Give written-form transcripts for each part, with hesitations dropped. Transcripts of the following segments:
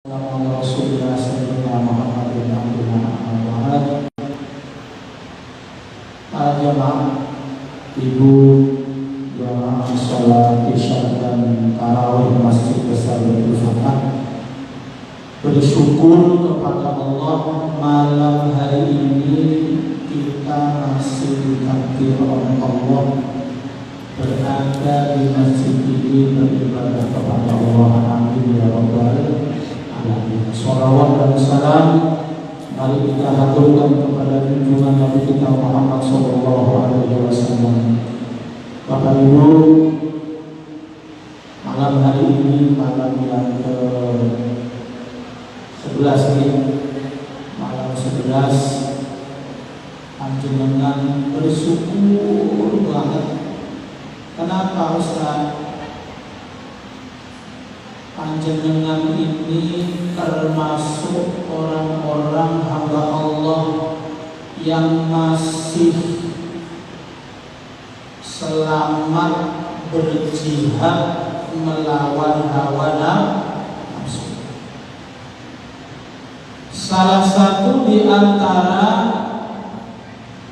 Rasulullah Sayyidina Muhammad bin Abdullah Al-Wahad. Para jemaah, ibu jemaah sholat isya dan tarawih Masjid Besar Baitul Fatah, bersyukur kepada Allah malam hari ini kita masih ditakdir oleh Allah berada di masjid ini beribadah kepada Allah. Amin ya rabbal alamin. Sholawat dan salam mari kita haturkan kepada junjungan Nabi kita Muhammad sallallahu alaihi wasallam. Bapak Ibu, malam hari ini malam yang ke-11 ini, malam 11, panjenengan bersyukur banget. Kenapa Ustaz? Panjenengan ini termasuk orang-orang hamba Allah yang masih selamat berjihad melawan hawa nafsu. Salah satu di antara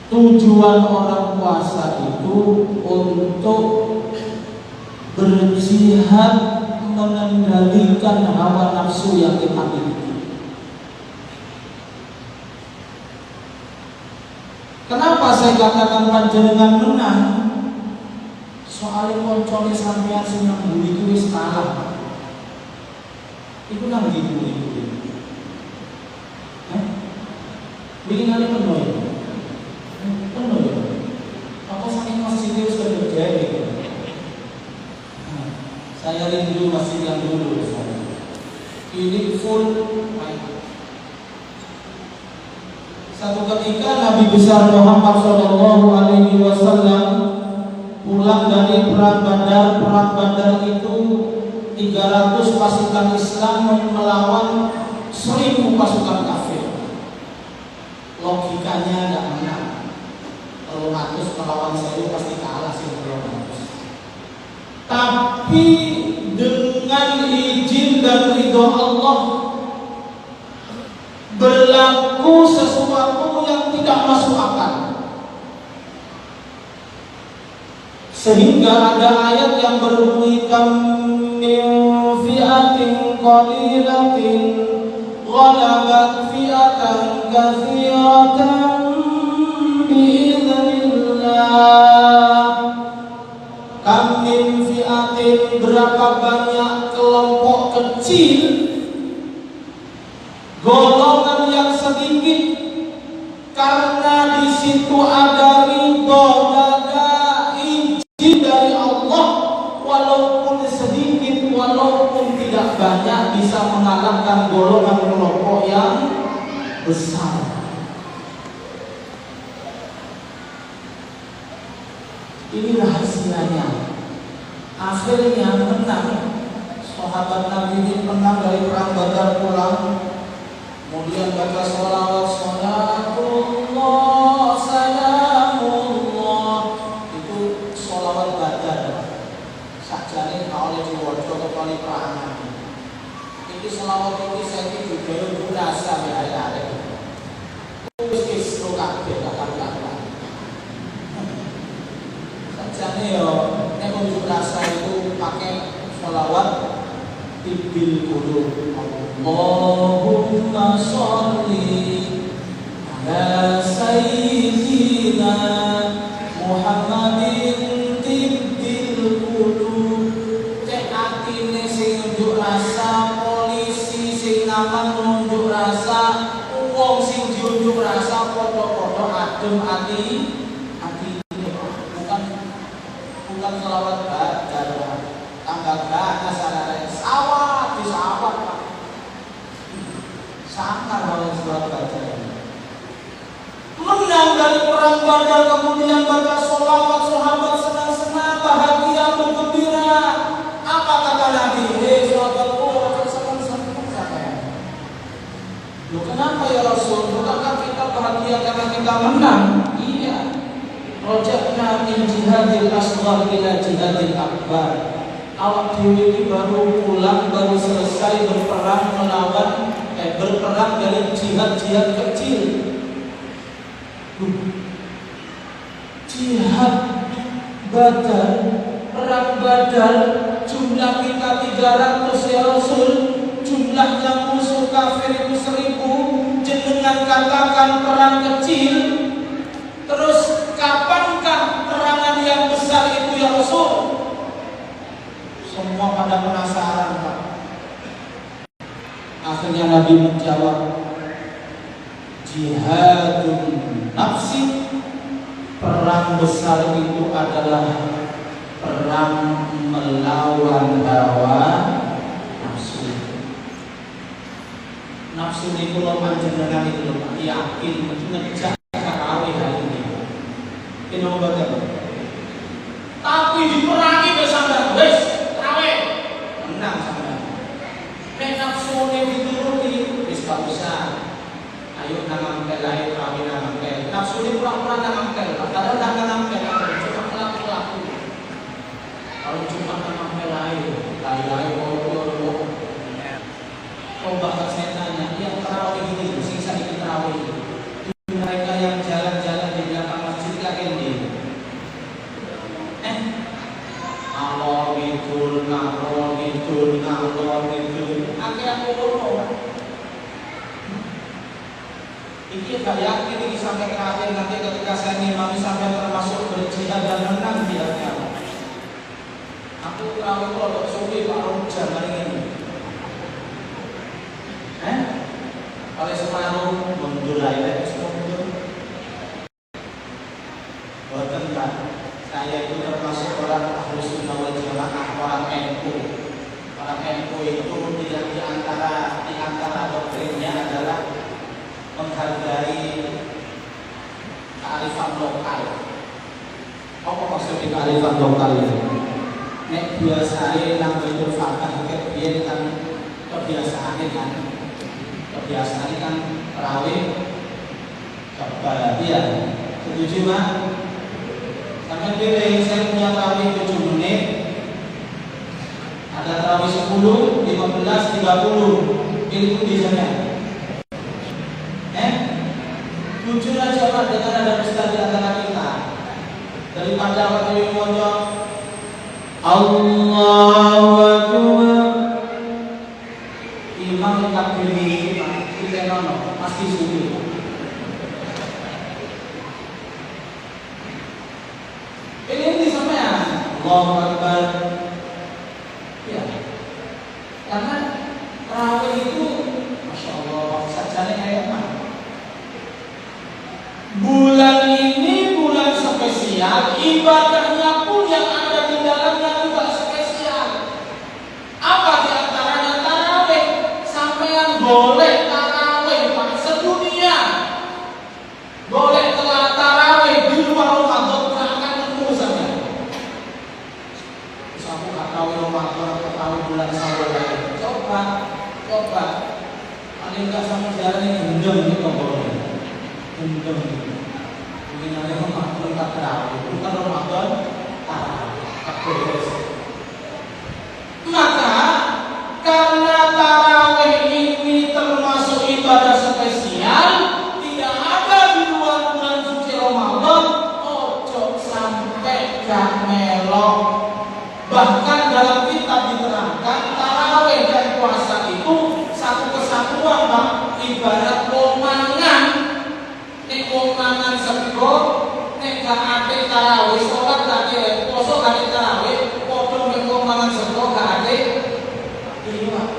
tujuan orang puasa itu untuk berjihad mengendalikan hawa nafsu yang kita miliki. Kenapa saya katakan panjenengan menang? Soalnya koncone sampeyan sing nang mburi kuwi wis kalah. Iku nang ndi kuwi? Bikin kali penuh ya? Penuh ya? Apa saking masjidnya sudah berjaya gitu? Saya rindu masjid yang dulu. Ini full. Satu ketika Nabi besar Muhammad Shallallahu Alaihi Wasallam pulang dari perang Badar. Perang Badar itu 300 pasukan Islam melawan 1000 pasukan kafir. Logikanya nggak menang. Kalau 100 melawan 1000 pasti kalah sih 200. Tapi dengan izin dan ridho Allah berlaku sesuatu yang tidak masuk akal, sehingga ada ayat yang berbunyi kam min fi'atin qalilatin ghalabat fi'atan katsiratan bi'idznillah. Kam min fi'atin, berapa banyak kelompok kecil, golongan yang sedikit, karena di situ ada ridho, ada izin dari Allah, walaupun sedikit, walaupun tidak banyak, bisa mengalahkan golongan kelompok yang besar. Ini rahasianya. Akhirnya menang. Sahabat Nabi ini menang dari perang Badar pulang. Kemudian baca sholawat, salatullah, salamullah. Itu sholawat Badar. Sakjane oleh diwaca kali perangan. Ini sholawat ini saya juga berasa ya. Terus kisru kabeh kakak-kakak. Jadi nek unjuk rasa itu pakai sholawat tibil qulub. Allahumma sholli ala sayyidina Muhammadin tibil qulub. Cek atine sing unjuk rasa, polisi sing naman unjuk rasa, wong sing diunjuk rasa padha-padha adem ati. Bukan selawat Badar, tambah banyak sarana sawat di sawat, sangat oleh selawat Badar. Menang dari perang Badar, kemudian baca sholawat, sahabat senang-senang, bahagia, bergembira. Apa kata Nabi? Sahabatku, senang-senang saya. Loh, kenapa ya Rasul? Bukankah kita bahagia karena kita menang? Iya. Rojakna min jihadil asghar ila jihadil akbar. awak dewi ini baru pulang, baru selesai berperang berperang dari jihad kecil. Jihad Badar, perang Badar, jumlah kita 300 ya Rasul, jumlahnya musuh kafir itu 1000. Jenengan katakan perang kecil, terus kapankah perangan yang besar itu ya Rasul? Semua pada penasaran Pak. Akhirnya Nabi menjawab, jihadun nafsi, perang besar itu adalah perang melawan hawa nafsu. Nafsu itu loh panjenengan itu loh Pak, yakin ngejak tarawih hari ini. Ini nomor berapa? Tapi diperangi bersama wes tarawih menang sama. Nafsu ini dituruti wis gak usah. Ayo nang lain tarawih nang nafsu ini pura-pura nang padahal nang cuma pelaku. Kalau cuma nang lain kau bakal saya tanya, yang tarawih ini sisa ini tarawih mereka yang jalan-jalan di belakang masjid lagi ini ngalor ngidul akhirnya ngomong ini gak yakin ini sampai akhir nanti ketika saya ngimami sampai termasuk berjihad dan menang jihadnya. Aku tahu kalau suwi baru zaman ini oleh separuh mundur aja semua mundur. Bukan kan, saya itu termasuk orang Ahlus Sunnah wal Jamaah, orang NU. Orang NU itu tidak di antara doktrinnya adalah menghargai kearifan lokal. Apa maksudnya kearifan lokal itu? Nek biasanya nang betul fakta biar kan kebiasaan kan terawih kebahagia. Setuju Mak? Sampai pilih saya punya terawih 7 menit, ada terawih 10, 15, 30. Pilih pun di sana. Jujur aja Pak, dengan ada pesta di antara kita, daripada waktu ngomong Allahu Akbar, imam takbir ini Pak, kita nono pasti sulit. Ini di sampean Allahu Akbar. Ya. Karena tarawih itu Masya Allah sajane kayak mana? Bulan ini bulan spesial, ibadahnya pun yang ada di dalamnya juga spesial. Apa di antaranya tarawih? Sampean boleh tarawih Pak sedunia. Boleh telah tarawih di luar Ramadan tak akan ketemu sampean. Terus aku gak tahu Ramadan, tahu bulan Syawal. Coba. Paling enggak sama jalan ini gendeng gitu boleh. Gendeng. Mungkin ada Ramadan tak tarawih, bukan Ramadan tarawih. Maka karena tarawih ini termasuk ibadah spesial, tidak ada di luar bulan suci Ramadan. Ojo sampai gak melok. Bahkan dalam kitab diterangkan tarawih dan puasa itu satu kesatuan Pak, ibarat omangan. Nek omangan sego, nek gak ate tarawih, sholat gak ate, poso gak ate tarawih, podo nek omangan sego gak ate. Iya.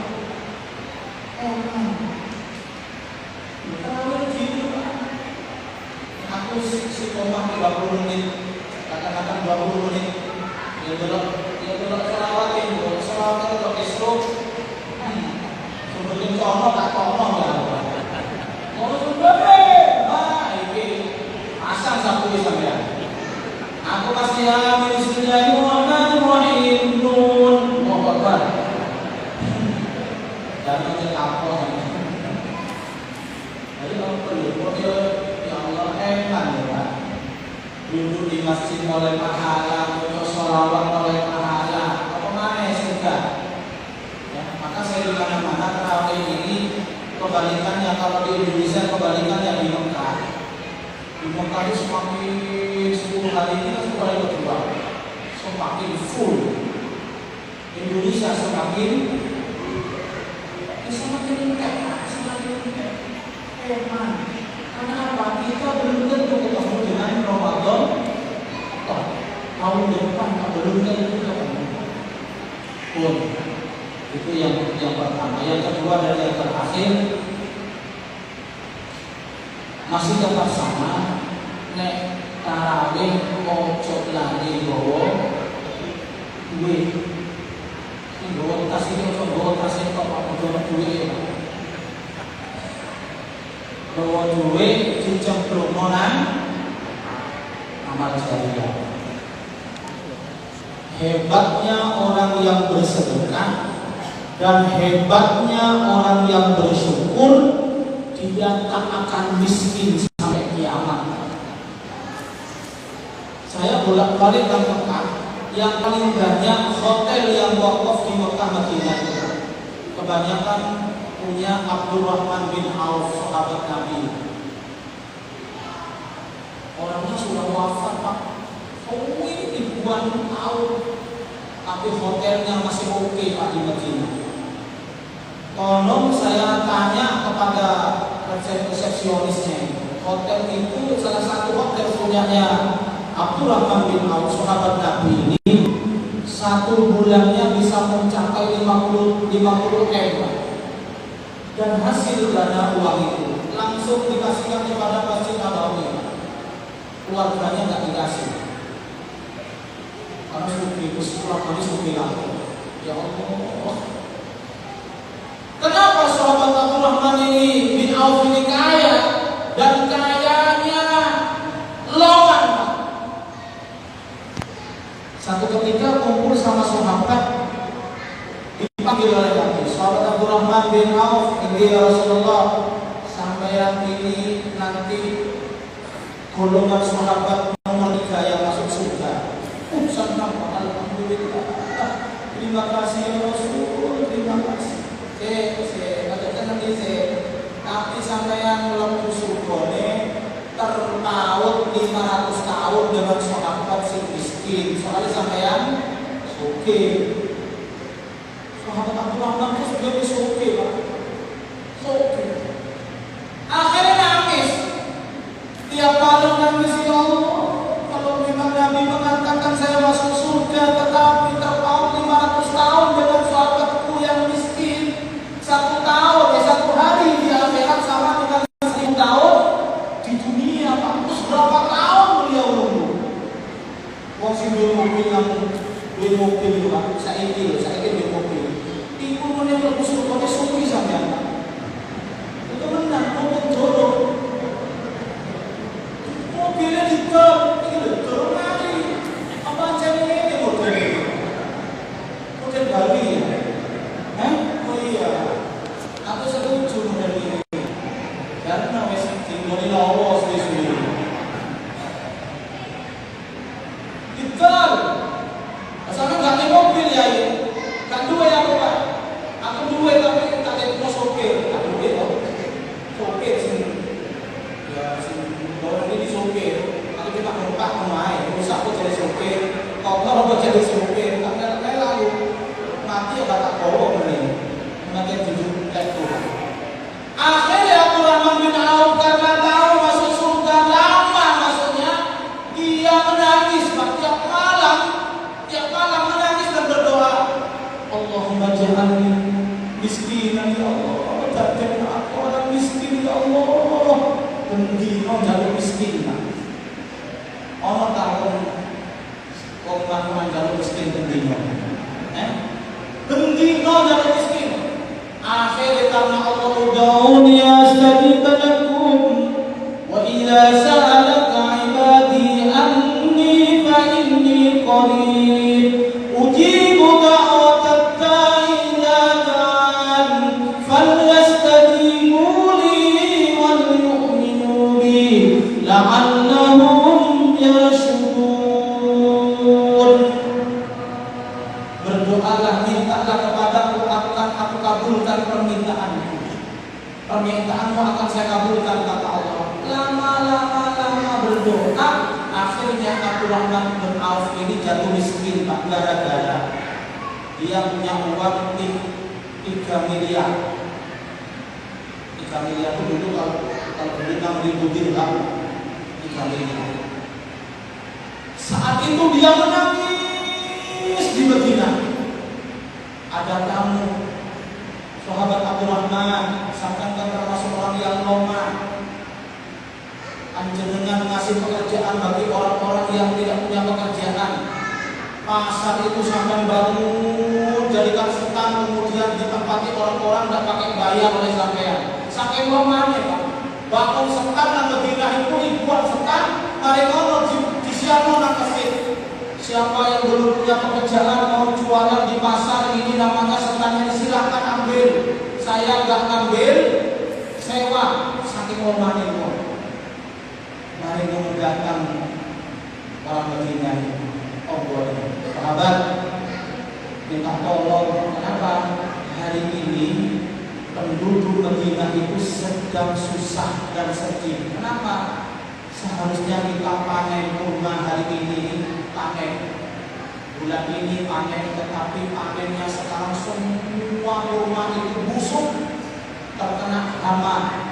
Tarawih gitu Pak. Aku si omah 30 menit, kadang-kadang 20 menit. Dia belok selawatin, untuk isruk. Sebelum sono tak kono ya. Mau sudah ini pasang sapu di sampean. Aku kasih amin bismillahirrahmanirrahim nun. Mau apa? Jangan cekapok. Jadi kalau perlu ya Allah enak ya Pak. Duduk di masjid oleh pahala, untuk sholawat oleh pahala. Apa mana Kebalikannya kalau di Indonesia, kebalikannya di Mekah. Di Mekah itu semakin 10 hari ini kan mulai berubah, semakin full. Indonesia semakin hemat. Karena apa? Kita belum tentu ketemu dengan Ramadan tahun depan, belum tentu ketemu. Pun itu yang pertama. Yang kedua dan yang terakhir, masih tetap sama. Nek tarawih ojo lagi gowo duit. Gowo tas itu gowo tas itu apa gowo duit. Gowo duit dicemplung nang amal jariah. Hebatnya orang yang bersedekah dan hebatnya orang yang bersyukur, dia tak akan miskin sampai kiamat. Saya bolak-balik ke Mekah, yang paling banyak hotel yang wakaf di Mekah Madinah. Kebanyakan punya Abdurrahman bin Auf, sahabat Nabi. Orangnya sudah wafat, Pak. Ribuan tahun, tapi hotelnya masih oke, Pak, di Madinah. Tolong saya tanya kepada resepsionisnya, hotel itu salah satu hotel punyanya Abdurrahman bin Auf, sahabat Nabi ini, satu bulannya bisa mencapai 50 M, dan hasil dana uang itu langsung dikasihkan kepada Masjid Nabawi. Keluarganya nggak dikasih. Karena pulang kali suki lagi. Ya Allah. Kenapa sahabat Abdurrahman ini bin Auf ini kaya dan kayanya lawan? Satu ketika kumpul sama sahabat, dipanggil oleh Nabi. Sahabat Abdurrahman bin Auf, ya Rasulullah, sampai ini nanti golongan sahabat nomor 3 yang masuk surga. Alhamdulillah. Terima kasih ya Rasul, terima kasih. Tapi sampai yang lepas surgone terpaut 500 tahun dengan sahabat si miskin. Soalnya sampean oke. Sahabat Abdurrahman itu sudah oke, Pak. Oke. Akhirnya nangis. Tiap malam nangis, ya Allah. Kalau memang Nabi mengatakan saya masuk surga, tetapi terpaut 500 tahun dengan sahabatku yang miskin, 1 tahun, 1 hari di akhirat sama dengan 1000 tahun di dunia, Pak. Terus berapa tahun beliau nunggu? Wong sing duwe mobil itu, Pak. Saiki duwe mobil. Iku meneh mlebu surga suwi sampeyan, Pak. Itu benar, mobil dorong. Mobilnya didorong, ini dorong lagi. Apa jadi ini model Bali ya? Oh iya, aku setuju model ini. Karena wes tinggal di lawas di sini. Didorong. Asalnya nggak ada mobil ya, nggak dua ya Pak. Aku dua tapi tak ada mau sopir, tak dua ya. Sopir sini. Ya sini. Orang ini sopir. Kalau kita menumpang main, rusak aku jadi sopir. Kotor aku jadi sopir. Tapi lalu mati ya tak bawa ini. Mati jujur kayak Tuhan. Akhirnya Abdurrahman bin Auf karena tahu masuk surga lama masuknya, dia menangis tiap malam menangis dan berdoa, Allahumma ja'alni miskinan ya Allah, jadikan aku orang miskin ya Allah. Bendino jalur miskin, orang tahun orang jalur miskin bendino, bendino jalur miskin. Akhirnya karena Allah ud'uni astajib lakum wa idza sa'alaka ibadi anni fa inni qarib ujibu da'watat da'i idza da'an falyastajibu li wal yu'minu bi la'allahum yarshudun. Berdoalah, mintalah kepadaku, akan aku kabulkan permintaanmu. permintaanmu akan saya kabulkan, kata Allah. Lama berdoa, akhirnya Abdurrahman bin Auf ini jatuh miskin, Pak, gara-gara dia punya uang 3 miliar. 3 miliar itu dulu kalau beli 6.000 dirham, 3 miliar. Saat itu dia menangis di Madinah. Ada tamu, sahabat Abdurrahman, sampai termasuk orang yang lemah. Anjenengan ngasih pekerjaan bagi orang-orang yang tidak punya pekerjaan. Pasar itu sampai bangun, jadikan stand, kemudian ditempati orang-orang tidak pakai bayar oleh sampean. Saking lemahnya, Pak. Bangun stand dan Madinah itu ribuan stand, mereka di siapa nak kasih. Siapa yang belum punya pekerjaan mau jualan di pasar ini namanya standnya, silahkan ambil. Saya nggak ambil, sewa. Saking lemahnya, Pak. Mari datang orang Madinah. Allah, sahabat, minta tolong. Kenapa hari ini penduduk Madinah itu sedang susah dan sedih? Kenapa? Seharusnya kita panen kurma hari ini, panen bulan ini panen, tetapi panennya sekarang semua kurma itu busuk, terkena hama.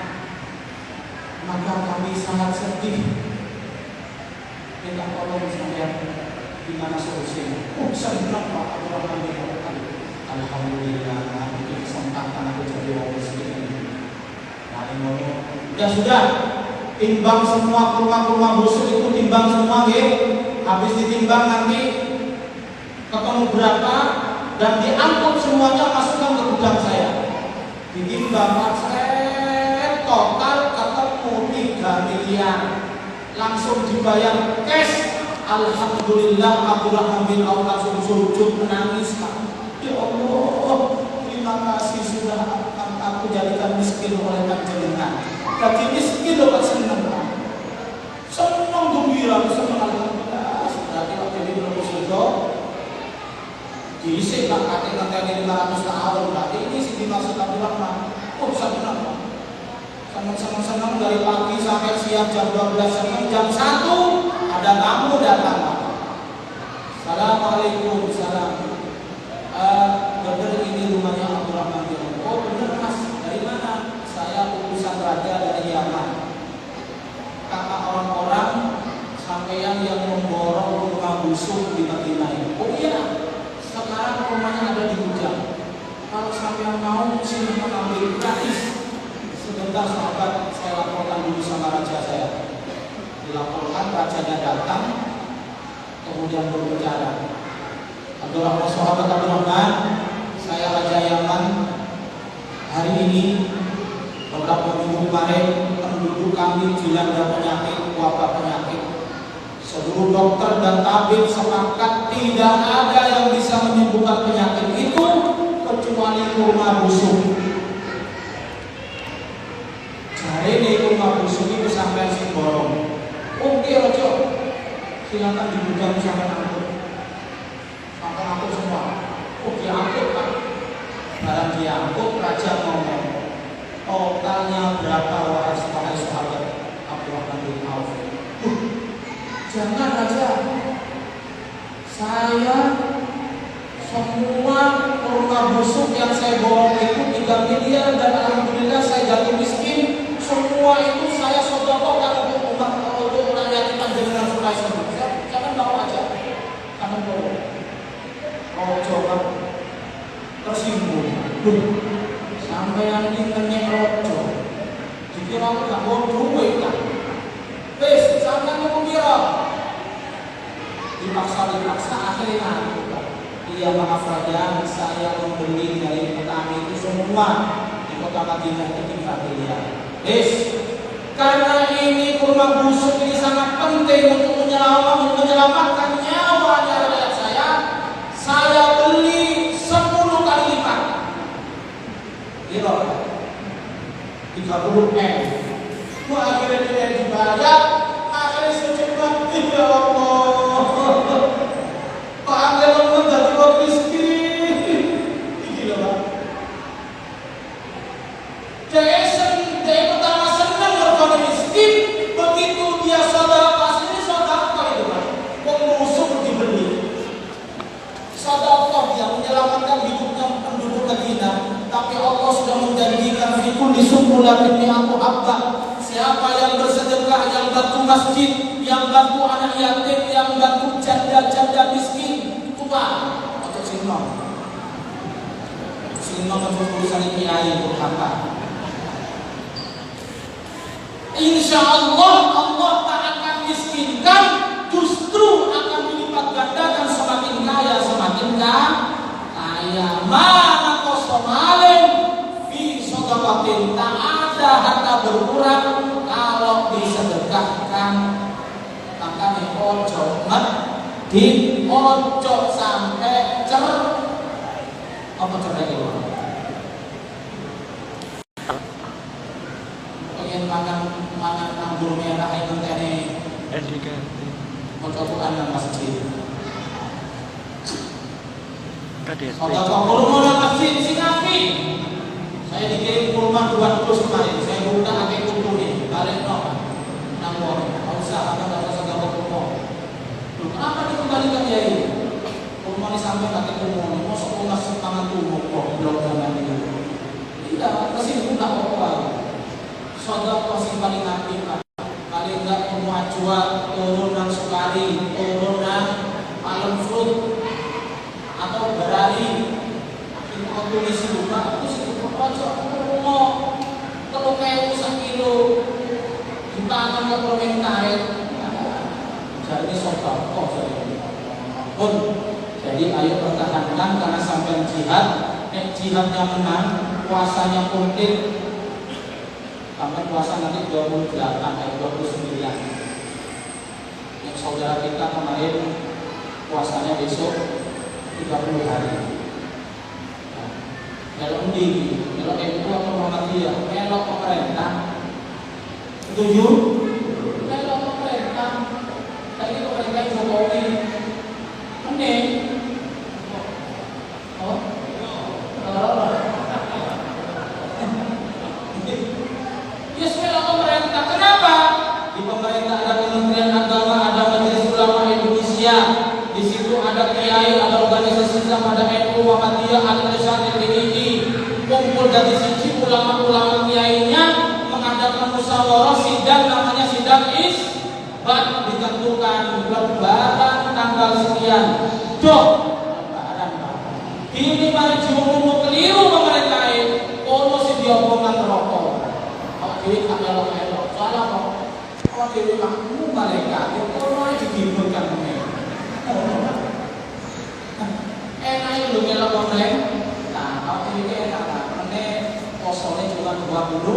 Maka kami sangat sedih. Minta tolong saya, gimana solusinya? Saya bilang, Pak Abdurrahman bin Auf, alhamdulillah, itu kesempatan aku jadi orang miskin. Ya sudah, timbang semua kurma-kurma busuk itu, timbang semua, ya. Habis ditimbang nanti ketemu berapa dan diangkut semuanya, masukkan ke gudang saya. Ditimbang, saya total ketemu 3 miliar. Langsung dibayar cash. Alhamdulillah, Abdurrahman bin Auf langsung sujud menangis, Pak. Ya Allah, terima kasih sudah aku jadikan miskin oleh panjenengan. Jadi miskin loh, Pak, senang, Pak. Senang gembira, senang, alhamdulillah. Berarti waktu ini belum sudah diisi, Pak, nanti 500 tahun. Berarti ini sih dimaksud Abdurrahman. Oh, senang, Pak. Senang dari pagi sampai siang jam 12, senang jam 1 ada tamu datang. Assalamualaikum, salam. Bener ini rumahnya Abdurrahman bin Auf. Oh bener, Mas, dari mana? Saya utusan raja dari Yaman. Kata orang-orang sampeyan yang memborong rumah busuk di Madinah. Oh iya, sekarang rumahnya ada di gudang. Kalau sampeyan mau sini mengambil gratis. Sebentar sahabat, saya laporkan dulu sama raja saya. Dilaporkan, rajanya datang, kemudian berbicara. Abdurrahman, sahabat Abdurrahman, saya Raja Yaman. Hari ini beberapa minggu kemarin penduduk kami dilanda penyakit, wabah penyakit. Seluruh dokter dan tabib sepakat tidak ada yang bisa menyembuhkan penyakit itu kecuali kurma busuk. Hari ini kurma busuk itu sampai si borong. Oke, Rojo, silakan di gudang sampai angkut. Sampai angkut semua. Oke, angkut, Pak. Barang diangkut, raja ngomong, totalnya berapa wahai sahabat Abdurrahman bin Auf? Jangan, raja. Saya semua kurma busuk yang saya borong itu 3 miliar dan alhamdulillah saya jatuh miskin. Semua itu saya sedekahkan untuk umat, untuk orang yang panjenengan supaya sembuh. Jangan bawa aja, jangan bawa. Oh coba tersinggung. Sampai yang ini ngenyek rojo. Dikira aku gak mau duit kan? Wes, jangan ngomong dipaksa akhirnya. Iya, maaf raja, saya membeli dari petani itu semua di kota Madinah itu 3 miliar. Karena ini kurma busuk ini sangat penting untuk menyelamatkan nyawanya rakyat saya beli 10 kali lipat. Gitu, 30M. Akhirnya dia dibayar, akhirnya sejumlah, ya Allah, Pak Angel dari orang miskin. Gila, Pak. Jadi bantu masjid, yang bantu anak yatim, yang bantu janda-janda miskin. Tua untuk sinong untuk urusan kiai itu apa? Insya Allah Allah tak akan miskinkan, justru akan dilipat gandakan, semakin kaya semakin kaya. Mana kosomalin fi sodakotin, tak ada harta berkurang kalau disedekahkan. Makanya ojo medit, ojo sampai apa cerai itu? Pengen makan anggur merah itu tadi. Untuk anak masjid. Kalau kurma anak masjid Sinapi, saya dikirim kurma 2 dus kemarin. Saya buka pakai kutu nih, balik no, nambah. Nggak usah, nggak usah dapat kurma. Kenapa dikembalikan ya ini? Kurma ini sampai pakai kurma. Masuk kurma sepangan tubuh kok belum zaman ini. Tidak, kesini pun tak apa. Sedekah sing paling apik, paling enggak kurma ajwa, turun nang sukari, turun nang palem fruit atau berari. Itu tulis buka, itu sih ojo kurma 3.000 sak kilo. Ditanam ke permintaan. Jadi sedekah pun. Jadi ayo pertahankan, karena sampai jihad, jihadnya menang, puasanya komplit. Sampai puasa nanti 28 atau 29. Yang saudara kita kemarin puasanya besok 30 hari. Kalau undi, kalau MU atau Muhammadiyah, kalau pemerintah setuju? Kalau pemerintah, tadi pemerintah Jokowi, mending. Ya sebenarnya pemerintah. Kenapa? Di pemerintah ada Kementerian Agama, ada Majelis Ulama Indonesia. Di situ ada kiai, ada organisasi Islam, ada NU, Muhammadiyah, ada DIY. Kumpul dari sisi ulama-ulama kiainya mengadakan musyawarah sidang, namanya sidang isbat, ditentukan lebaran tanggal sekian. Lebaran ini mari diumumno keliru pemerintah ono sing diomongan rokok. Awak dhewe elok-elok. Salah kok. Awak dhewe makmu malaikat ono digiburkan meneh. Enak lho melok konten. Nah, awak dhewe enak lah. Meneh posone cuma 29.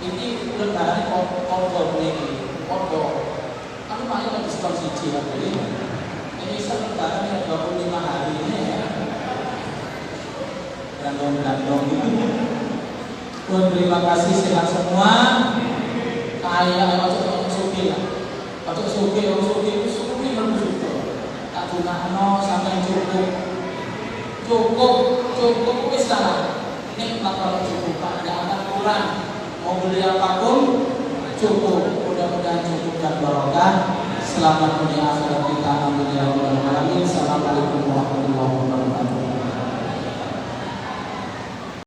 Ini lebaran kok niki. Podo. Kan paling diskon siji ya, Beli. Bisa lebaran ya 25 hari ini ya. Gandong-gandong itu. Terima kasih, sehat semua. Kaya ojo suki lah. Ojo suki bersyukur. Tak gunakno sampai cukup wis lah. Nikmat kalau cukup, tidak akan kurang. Mau beli apapun cukup. Mudah-mudahan cukup dan barokah. Selamat dunia akhirat kita. Amin.